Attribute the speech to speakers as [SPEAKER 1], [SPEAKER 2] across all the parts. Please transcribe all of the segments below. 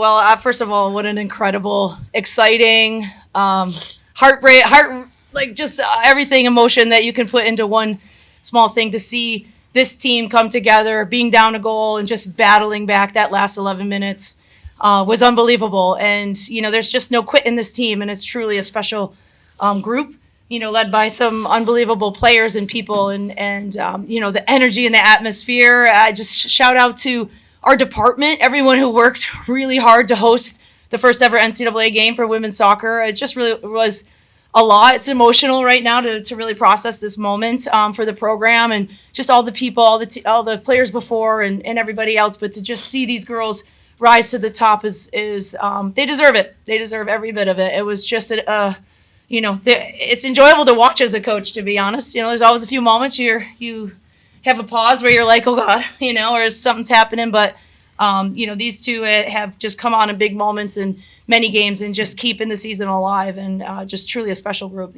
[SPEAKER 1] Well, first of all, what an incredible, exciting, just everything emotion that you can put into one small thing to see this team come together, being down a goal and just battling back that last 11 minutes was unbelievable. And, there's just no quit in this team, and it's truly a special group, led by some unbelievable players and people and the energy and the atmosphere. I just shout out to our department, everyone who worked really hard to host the first ever NCAA game for women's soccer. It just really was a lot. It's emotional right now to really process this moment for the program and just all the people, all the players before and everybody else. But to just see these girls rise to the top is they deserve it. They deserve every bit of it. It was just it's enjoyable to watch as a coach, to be honest. There's always a few moments you have a pause where you're like, oh God, or something's happening. But these two have just come on in big moments in many games and just keeping the season alive, and just truly a special group.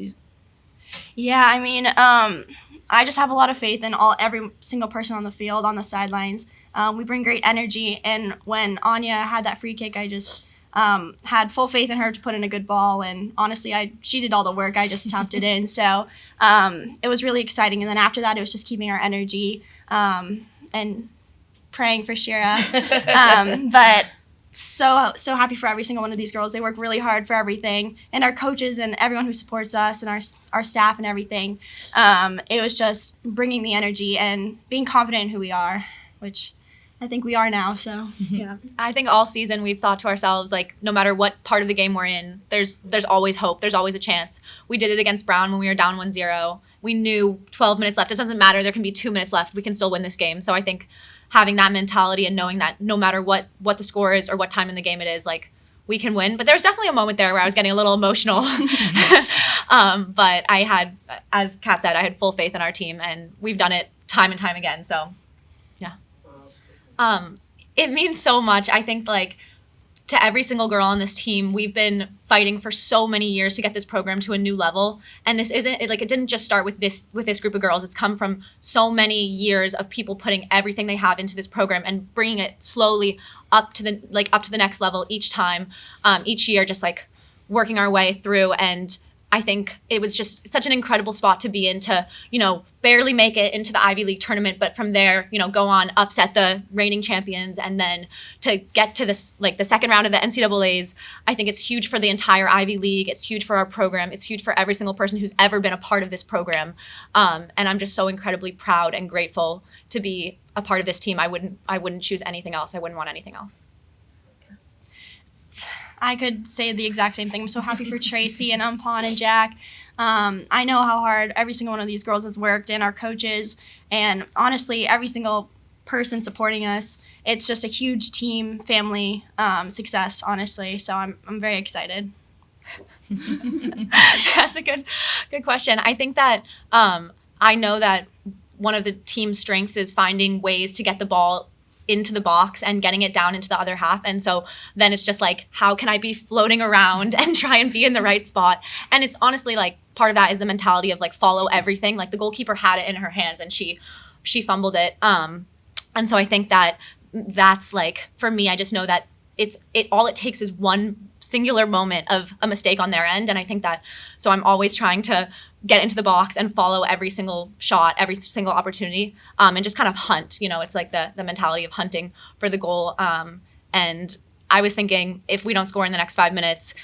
[SPEAKER 2] Yeah, I mean, I just have a lot of faith in every single person on the field, on the sidelines. We bring great energy, and when Anya had that free kick, I just had full faith in her to put in a good ball, and honestly, she did all the work. I just tapped it in, so it was really exciting. And then after that, it was just keeping our energy and praying for Shira. But so happy for every single one of these girls. They work really hard for everything, and our coaches and everyone who supports us and our staff and everything. It was just bringing the energy and being confident in who we are, which I think we are now, so yeah.
[SPEAKER 3] I think all season we've thought to ourselves, like, no matter what part of the game we're in, there's always hope. There's always a chance. We did it against Brown when we were down 1-0. We knew 12 minutes left. It doesn't matter. There can be 2 minutes left. We can still win this game. So I think having that mentality and knowing that no matter what the score is or what time in the game it is, like, we can win. But there was definitely a moment there where I was getting a little emotional. But I had, as Kat said, I had full faith in our team, and we've done it time and time again. So, yeah. It means so much. I think, like, to every single girl on this team, we've been fighting for so many years to get this program to a new level. And this it didn't just start with this group of girls. It's come from so many years of people putting everything they have into this program and bringing it slowly up to the next level each time, each year, just like working our way through. And I think it was just such an incredible spot to be in, to, barely make it into the Ivy League tournament, but from there, go on, upset the reigning champions, and then to get to this, like, the second round of the NCAAs. I think it's huge for the entire Ivy League. It's huge for our program. It's huge for every single person who's ever been a part of this program. And I'm just so incredibly proud and grateful to be a part of this team. I wouldn't choose anything else. I wouldn't want anything else.
[SPEAKER 2] I could say the exact same thing. I'm so happy for Tracy and Umpon and Jack. I know how hard every single one of these girls has worked, and our coaches, and honestly, every single person supporting us. It's just a huge team, family success, honestly. So I'm very excited.
[SPEAKER 3] That's a good question. I think that I know that one of the team's strengths is finding ways to get the ball into the box and getting it down into the other half. And so then it's just like, how can I be floating around and try and be in the right spot? And it's honestly, like, part of that is the mentality of, like, follow everything. Like, the goalkeeper had it in her hands and she fumbled it. And so I think that's, like, for me, I just know that all it takes is one singular moment of a mistake on their end. And I think that, so I'm always trying to get into the box and follow every single shot, every single opportunity, and just kind of hunt. It's like the mentality of hunting for the goal. And I was thinking, if we don't score in the next 5 minutes,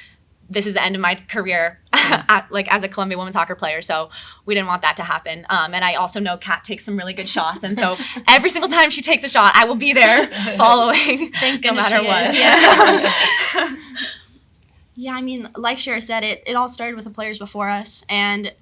[SPEAKER 3] this is the end of my career as a Columbia women's soccer player. So we didn't want that to happen. And I also know Kat takes some really good shots. And so every single time she takes a shot, I will be there following, no matter what.
[SPEAKER 2] Yeah. Yeah, I mean, like Shira said, it all started with the players before us. And,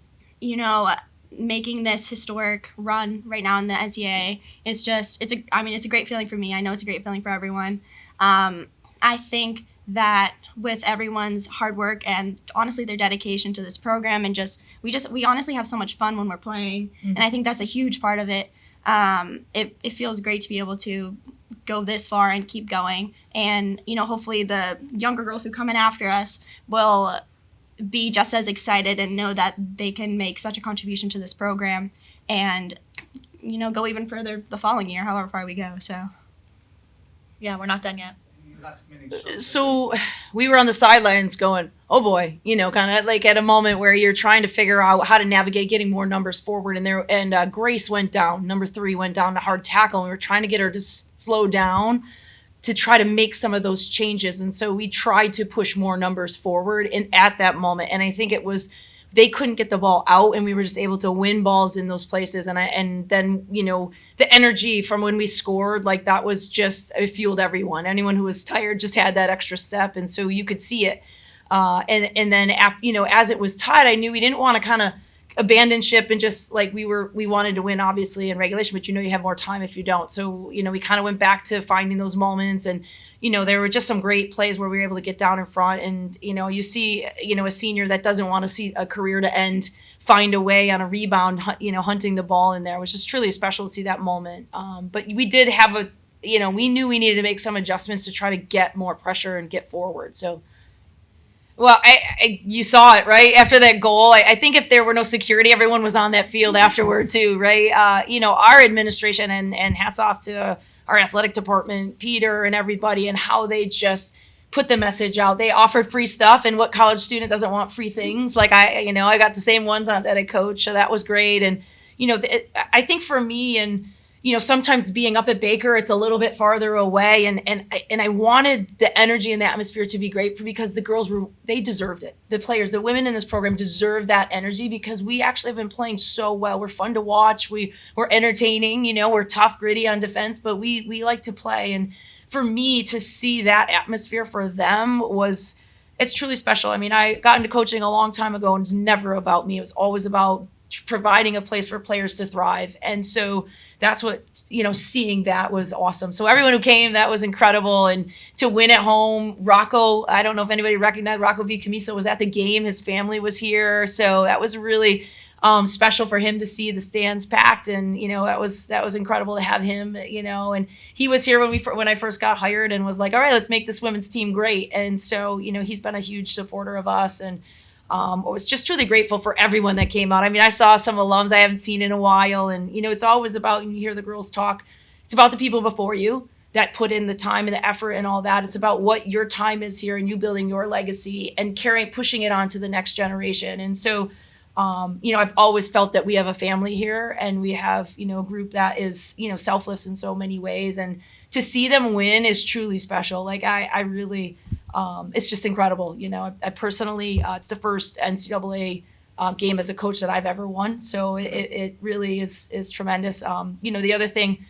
[SPEAKER 2] making this historic run right now in the NCAA is just, it's a great feeling for me. I know it's a great feeling for everyone. I think that with everyone's hard work and honestly their dedication to this program, and we honestly have so much fun when we're playing. Mm-hmm. And I think that's a huge part of it. It feels great to be able to go this far and keep going. And, hopefully the younger girls who come in after us will be just as excited and know that they can make such a contribution to this program and, go even further the following year, however far we go. So,
[SPEAKER 3] yeah, we're not done yet.
[SPEAKER 1] So we were on the sidelines going, oh boy, kind of like at a moment where you're trying to figure out how to navigate getting more numbers forward. And Grace went down. Number 3 went down to hard tackle. And we were trying to get her to slow down to try to make some of those changes. And so we tried to push more numbers forward at that moment. And I think it was, they couldn't get the ball out, and we were just able to win balls in those places. And then the energy from when we scored, like that was just, it fueled everyone. Anyone who was tired just had that extra step, and so you could see it. And then as it was tied, I knew we didn't want to kind of abandon ship and just like we wanted to win obviously in regulation, but you have more time if you don't. So we kind of went back to finding those moments, and there were just some great plays where we were able to get down in front, and you see a senior that doesn't want to see a career to end find a way on a rebound, hunting the ball in there. It was just truly special to see that moment. But we did have we knew we needed to make some adjustments to try to get more pressure and get forward. So well, you saw it, right? After that goal, I think if there were no security, everyone was on that field afterward too, right? Our administration, and hats off to our athletic department, Peter and everybody, and how they just put the message out. They offered free stuff, and what college student doesn't want free things? Like I got the same ones that I coach, so that was great. And I think for me, and sometimes being up at Baker, it's a little bit farther away, and I wanted the energy and the atmosphere to be great because the girls they deserved it. The players, the women in this program deserve that energy because we actually have been playing so well. We're fun to watch. We're entertaining. We're tough, gritty on defense, but we like to play. And for me to see that atmosphere for them it's truly special. I mean, I got into coaching a long time ago, and it's never about me. It was always about providing a place for players to thrive. And so that's what, seeing that was awesome. So everyone who came, that was incredible. And to win at home, Rocco, I don't know if anybody recognized Rocco V. Camiso was at the game. His family was here. So that was really special for him to see the stands packed. And, that was incredible to have him, and he was here when I first got hired and was like, all right, let's make this women's team great. And so, he's been a huge supporter of us, and I was just truly grateful for everyone that came out. I mean, I saw some alums I haven't seen in a while, and it's always about, and you hear the girls talk, it's about the people before you that put in the time and the effort and all that. It's about what your time is here and you building your legacy and pushing it on to the next generation. And so, I've always felt that we have a family here, and we have, a group that is, selfless in so many ways. And to see them win is truly special. Like I really, it's just incredible. I personally, it's the first NCAA game as a coach that I've ever won. So it really is tremendous. The other thing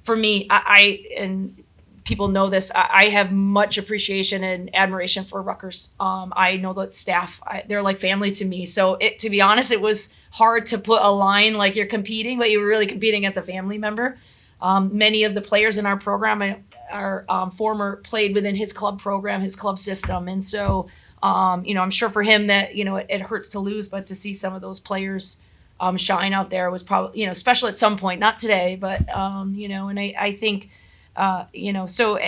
[SPEAKER 1] for me, I and people know this, I have much appreciation and admiration for Rutgers. I know that staff, they're like family to me. So to be honest, it was hard to put a line like you're competing, but you were really competing against a family member. Many of the players in our program are played within his club program, his club system. And so, I'm sure for him that, it hurts to lose, but to see some of those players shine out there was probably, special at some point, not today, but, and I think, so,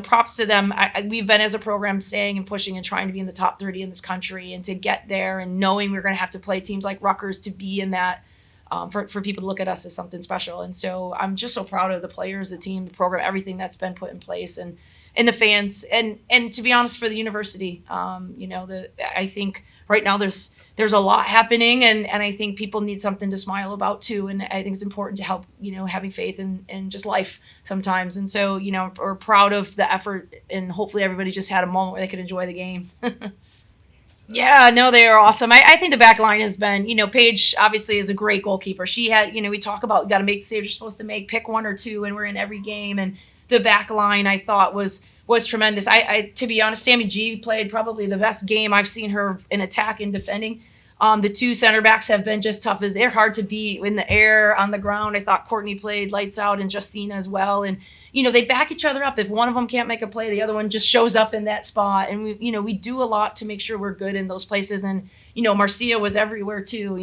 [SPEAKER 1] props to them. We've been as a program saying and pushing and trying to be in the top 30 in this country, and to get there and knowing we're going to have to play teams like Rutgers to be in that, for people to look at us as something special. And so I'm just so proud of the players, the team, the program, everything that's been put in place, and the fans, and to be honest, for the university, I think right now there's a lot happening, and I think people need something to smile about too. And I think it's important to help, having faith in just life sometimes. And so, we're proud of the effort, and hopefully everybody just had a moment where they could enjoy the game. Yeah, no, they are awesome. I think the back line has been, Paige obviously is a great goalkeeper. She had, we talk about, got to make the saves you're supposed to make, pick one or two, and we're in every game. And the back line, I thought was tremendous. I to be honest, Sammy G played probably the best game I've seen her in attack and defending. The two center backs have been just tough as they're hard to beat in the air, on the ground. I thought Courtney played lights out, and Justina as well. And, they back each other up. If one of them can't make a play, the other one just shows up in that spot. And we do a lot to make sure we're good in those places. And, Marcia was everywhere too.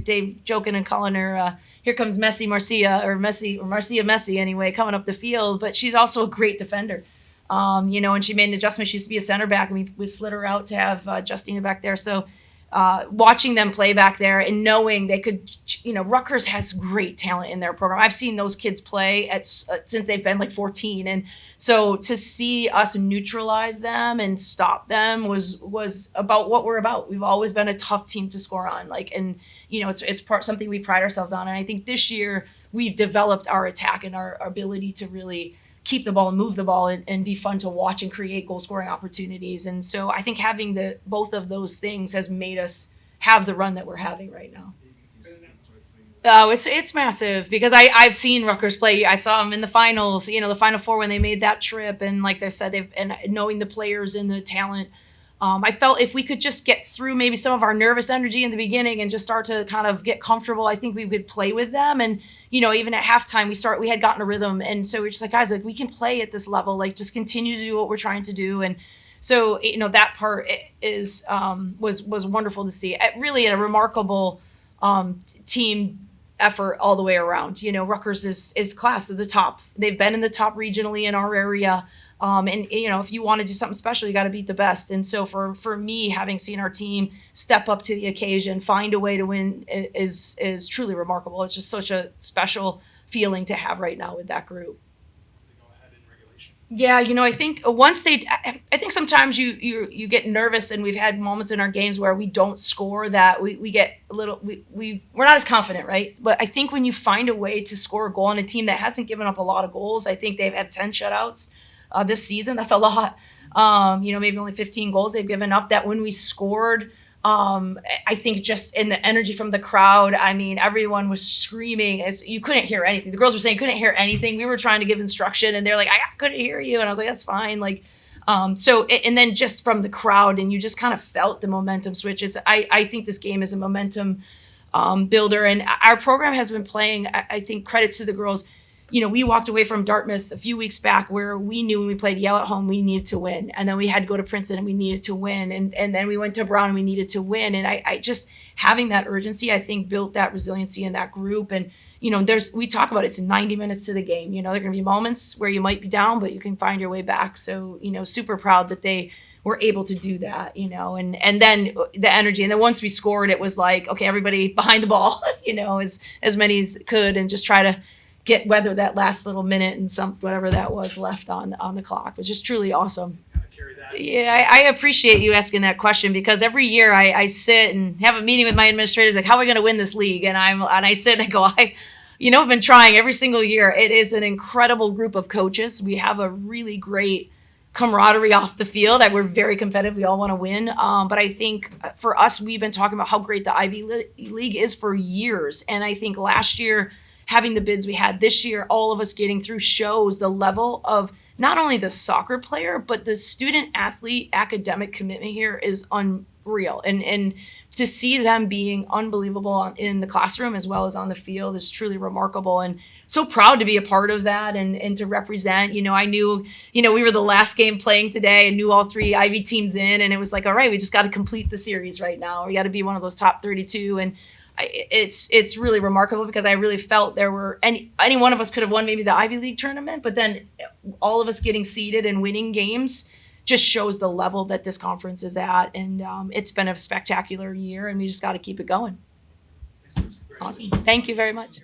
[SPEAKER 1] Dave joking and calling her, here comes Messi Marcia, or Marcia Messi anyway, coming up the field. But she's also a great defender. And she made an adjustment. She used to be a center back, and we slid her out to have Justina back there. So, watching them play back there and knowing they could, Rutgers has great talent in their program. I've seen those kids play since they've been like 14. And so to see us neutralize them and stop them was about what we're about. We've always been a tough team to score on. It's something we pride ourselves on. And I think this year we've developed our attack and our ability to really keep the ball and move the ball and be fun to watch and create goal scoring opportunities. And so I think having both of those things has made us have the run that we're having right now. Oh, it's massive because I've seen Rutgers play. I saw them in the finals, the Final Four when they made that trip. And like they said, and knowing the players and the talent, I felt if we could just get through maybe some of our nervous energy in the beginning and just start to kind of get comfortable, I think we would play with them. And, even at halftime, we had gotten a rhythm. And so we're just like, guys, like we can play at this level, like just continue to do what we're trying to do. And so, that part was wonderful to see. Really a remarkable team effort all the way around. Rutgers is class at the top. They've been in the top regionally in our area. If you want to do something special, you got to beat the best. And so for me, having seen our team step up to the occasion, find a way to win is truly remarkable. It's just such a special feeling to have right now with that group.
[SPEAKER 4] They go ahead in regulation.
[SPEAKER 1] Yeah, I think I think sometimes you get nervous, and we've had moments in our games where we don't score that we get a little, we're not as confident, right? But I think when you find a way to score a goal on a team that hasn't given up a lot of goals, I think they've had 10 shutouts. This season, that's a lot. Maybe only 15 goals they've given up. That when we scored, I think just in the energy from the crowd, everyone was screaming. You couldn't hear anything. The girls were saying couldn't hear anything. We were trying to give instruction, and they're like, I couldn't hear you. And I was like, that's fine. And then just from the crowd, and you just kind of felt the momentum switch. I think this game is a momentum builder, and our program has been playing. I think credit to the girls. We walked away from Dartmouth a few weeks back where we knew when we played Yale at home, we needed to win. And then we had to go to Princeton and we needed to win. And then we went to Brown and we needed to win. And I just having that urgency, I think, built that resiliency in that group. And, we talk about it's 90 minutes to the game. There are going to be moments where you might be down, but you can find your way back. So, super proud that they were able to do that, and then the energy. And then once we scored, it was like, okay, everybody behind the ball, as many as could, and just try to weather that last little minute and whatever that was left on the clock, which is truly awesome. Yeah, I appreciate you asking that question because every year I sit and have a meeting with my administrators, like, how are we going to win this league? And I sit and I go, I've been trying every single year. It is an incredible group of coaches. We have a really great camaraderie off the field. We're very competitive. We all want to win. But I think for us, we've been talking about how great the Ivy League is for years. And I think last year, having the bids we had this year, all of us getting through shows the level of not only the soccer player, but the student athlete academic commitment here is unreal. And to see them being unbelievable in the classroom as well as on the field is truly remarkable. And so proud to be a part of that and to represent. I knew, we were the last game playing today and knew all three Ivy teams in. And it was like, all right, we just got to complete the series right now. We got to be one of those top 32. And it's really remarkable because I really felt there were any one of us could have won maybe the Ivy League tournament, but then all of us getting seeded and winning games just shows the level that this conference is at. And it's been a spectacular year, and we just got to keep it going. Awesome. Thank you very much.